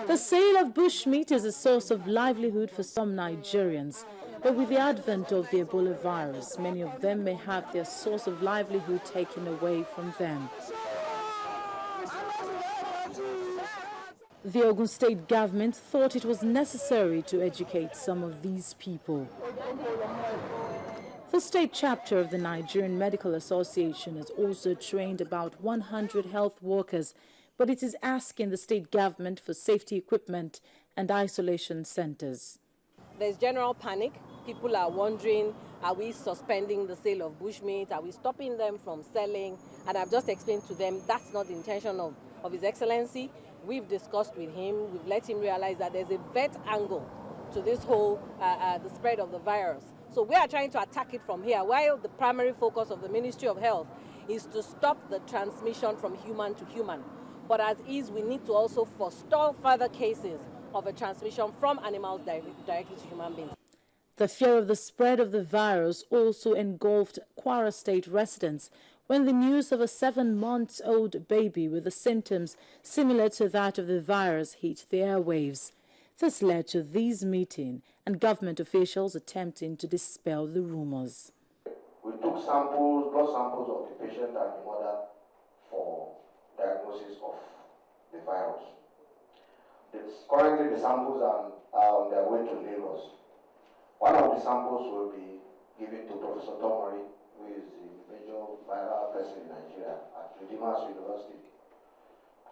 The sale of bushmeat is a source of livelihood for some Nigerians. But with the advent of the Ebola virus, many of them may have their source of livelihood taken away from them. The Ogun State government thought it was necessary to educate some of these people. The state chapter of the Nigerian Medical Association has also trained about 100 health workers, but it is asking the state government for safety equipment and isolation centers. There's general panic. People are wondering, are we suspending the sale of bushmeat? Are we stopping them from selling? And I've just explained to them that's not the intention of His Excellency. We've discussed with him. We've let him realize that there's a vet angle to this whole the spread of the virus. So we are trying to attack it from here, while the primary focus of the Ministry of Health is to stop the transmission from human to human. But as is, we need to also forestall further cases of a transmission from animals directly to human beings. The fear of the spread of the virus also engulfed Kwara State residents when the news of a 7-month-old baby with the symptoms similar to that of the virus hit the airwaves. This led to these meetings and government officials attempting to dispel the rumors. We took samples, blood samples of the patient and the mother for diagnosis of the virus. Currently, the samples are on their way to Lagos. One of the samples will be given to Professor Tomori, who is the major viral person in Nigeria at Redeemers University.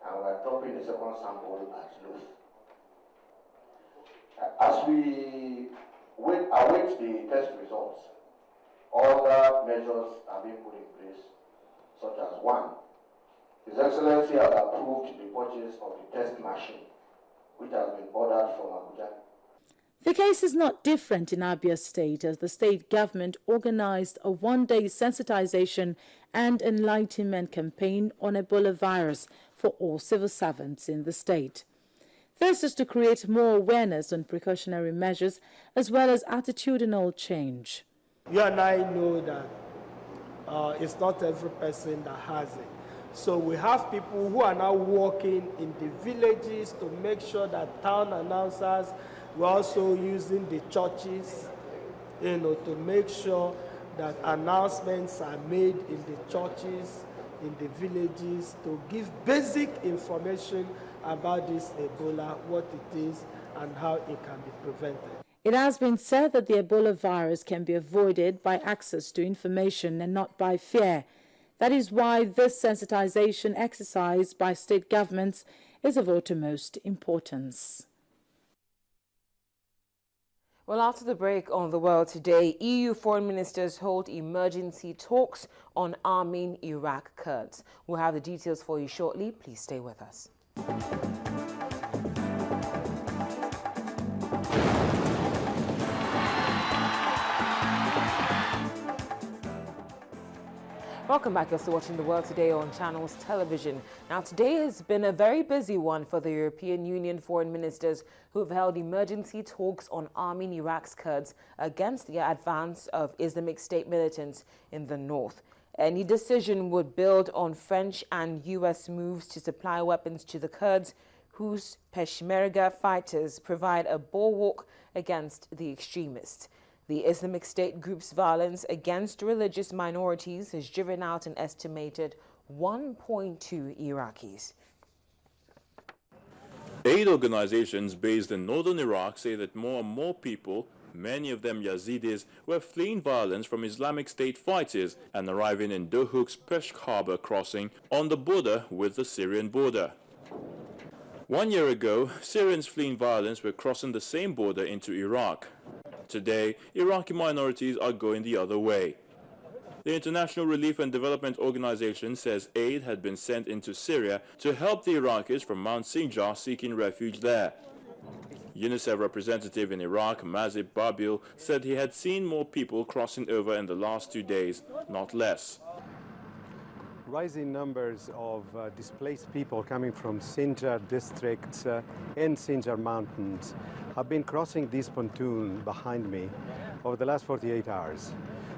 And we are dropping the second sample at Luth. As we await the test results, other measures are being put in place, such as one, His Excellency has approved the purchase of the test machine, which has been ordered from Abuja. The case is not different in Abia State, as the state government organized a one-day sensitization and enlightenment campaign on Ebola virus for all civil servants in the state. This is to create more awareness on precautionary measures as well as attitudinal change. You and I know that it's not every person that has it. So we have people who are now working in the villages to make sure that town announcers, we're also using the churches, to make sure that announcements are made in the churches, in the villages, to give basic information about this Ebola, what it is, and how it can be prevented. It has been said that the Ebola virus can be avoided by access to information and not by fear. That is why this sensitization exercise by state governments is of utmost importance. Well, after the break on The World Today, EU foreign ministers hold emergency talks on arming Iraq Kurds. We'll have the details for you shortly. Please stay with us. Welcome back. You're still watching The World Today on Channels Television. Now, today has been a very busy one for the European Union foreign ministers who have held emergency talks on arming Iraq's Kurds against the advance of Islamic State militants in the north. Any decision would build on French and U.S. moves to supply weapons to the Kurds, whose Peshmerga fighters provide a bulwark against the extremists. The Islamic State group's violence against religious minorities has driven out an estimated 1.2 Iraqis. Aid organizations based in northern Iraq say that more and more people, many of them Yazidis, were fleeing violence from Islamic State fighters and arriving in Dohuk's Peshk harbor crossing on the border with the Syrian border. 1 year ago, Syrians fleeing violence were crossing the same border into Iraq. Today, Iraqi minorities are going the other way. The International Relief and Development Organization says aid had been sent into Syria to help the Iraqis from Mount Sinjar seeking refuge there. UNICEF representative in Iraq, Mazib Babil, said he had seen more people crossing over in the last 2 days, not less. Rising numbers of displaced people coming from Sinjar districts and Sinjar mountains have been crossing this pontoon behind me over the last 48 hours.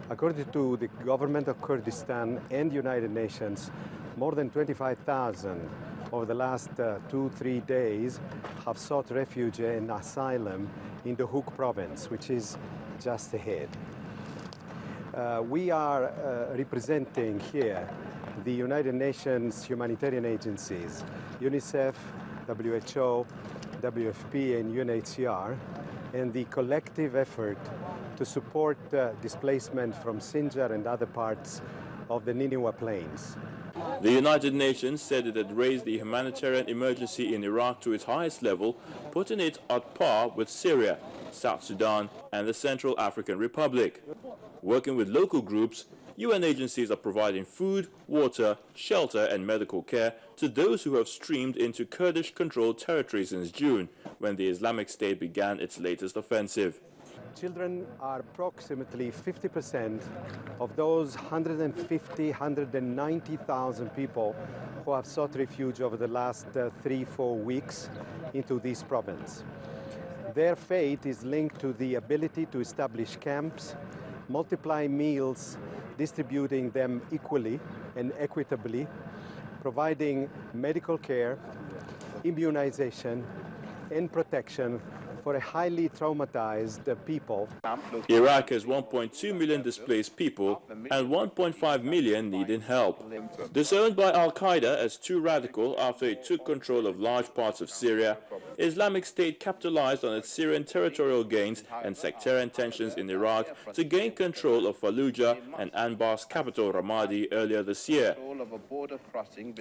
According to the government of Kurdistan and United Nations, more than 25,000 over the last 2-3 days have sought refuge and asylum in the W.H.O province, which is just ahead. We are representing here the United Nations humanitarian agencies, UNICEF, W.H.O, WFP, and UNHCR, and the collective effort to support displacement from Sinjar and other parts of the Nineveh Plains. The United Nations said it had raised the humanitarian emergency in Iraq to its highest level, putting it at par with Syria, South Sudan, and the Central African Republic. Working with local groups, UN agencies are providing food, water, shelter, and medical care to those who have streamed into Kurdish-controlled territory since June, when the Islamic State began its latest offensive. Children are approximately 50% of those 190,000 people who have sought refuge over the last 3-4 weeks into this province. Their fate is linked to the ability to establish camps, multiply meals, distributing them equally and equitably, providing medical care, immunization, and protection for a highly traumatized people. Iraq has 1.2 million displaced people and 1.5 million needing help. Disowned by al-Qaeda as too radical after it took control of large parts of Syria, Islamic State capitalized on its Syrian territorial gains and sectarian tensions in Iraq to gain control of Fallujah and Anbar's capital Ramadi earlier this year.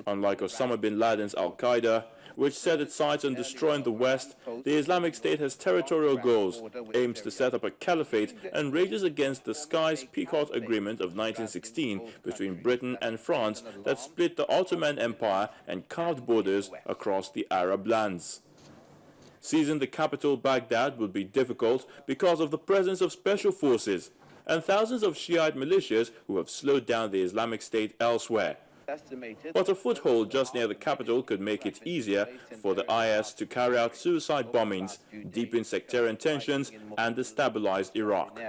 Unlike Osama bin Laden's al-Qaeda, which set its sights on destroying the West, the Islamic State has territorial goals, aims to set up a caliphate, and rages against the Sykes-Picot Agreement of 1916 between Britain and France that split the Ottoman Empire and carved borders across the Arab lands. Seizing the capital, Baghdad, would be difficult because of the presence of special forces and thousands of Shiite militias who have slowed down the Islamic State elsewhere. But a foothold just near the capital could make it easier for the IS to carry out suicide bombings, deepen sectarian tensions, and destabilize Iraq.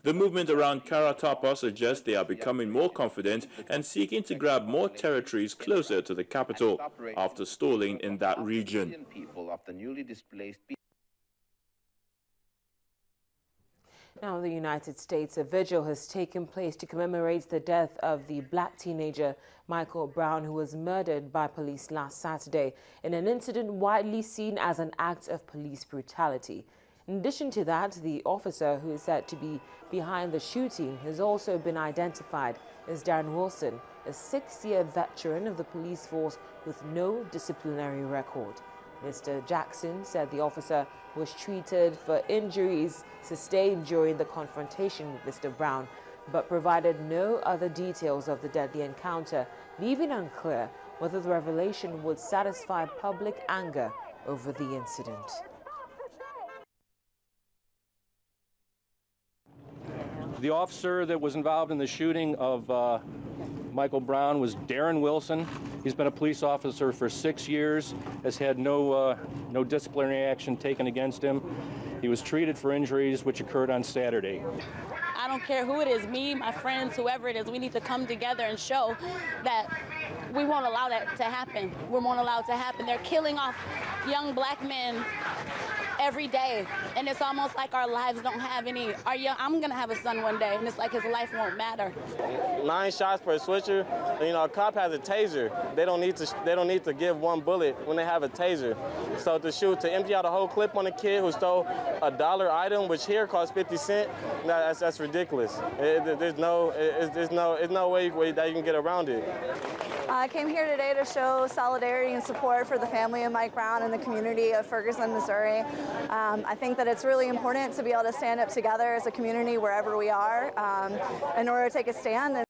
The movement around Karatapa suggests they are becoming more confident and seeking to grab more territories closer to the capital after stalling in that region. Now in the United States, a vigil has taken place to commemorate the death of the black teenager Michael Brown, who was murdered by police last Saturday in an incident widely seen as an act of police brutality. In addition to that, the officer who is said to be behind the shooting has also been identified as Darren Wilson, a 6-year veteran of the police force with no disciplinary record. Mr. Jackson said the officer was treated for injuries sustained during the confrontation with Mr. Brown, but provided no other details of the deadly encounter, leaving unclear whether the revelation would satisfy public anger over the incident. The officer that was involved in the shooting of Michael Brown was Darren Wilson. He's been a police officer for 6 years, has had no disciplinary action taken against him. He was treated for injuries which occurred on Saturday. I don't care who it is, me, my friends, whoever it is, we need to come together and show that we won't allow that to happen. We won't allow it to happen. They're killing off young black men every day, and it's almost like our lives don't have any. I'm gonna have a son one day, and it's like his life won't matter. 9 shots per switcher. You know, a cop has a taser. They don't need to give one bullet when they have a taser. So to empty out a whole clip on a kid who stole a $1 item, which here costs 50 cents, that's ridiculous. There's no way that you can get around it. I came here today to show solidarity and support for the family of Mike Brown and the community of Ferguson, Missouri. I think that it's really important to be able to stand up together as a community wherever we are in order to take a stand.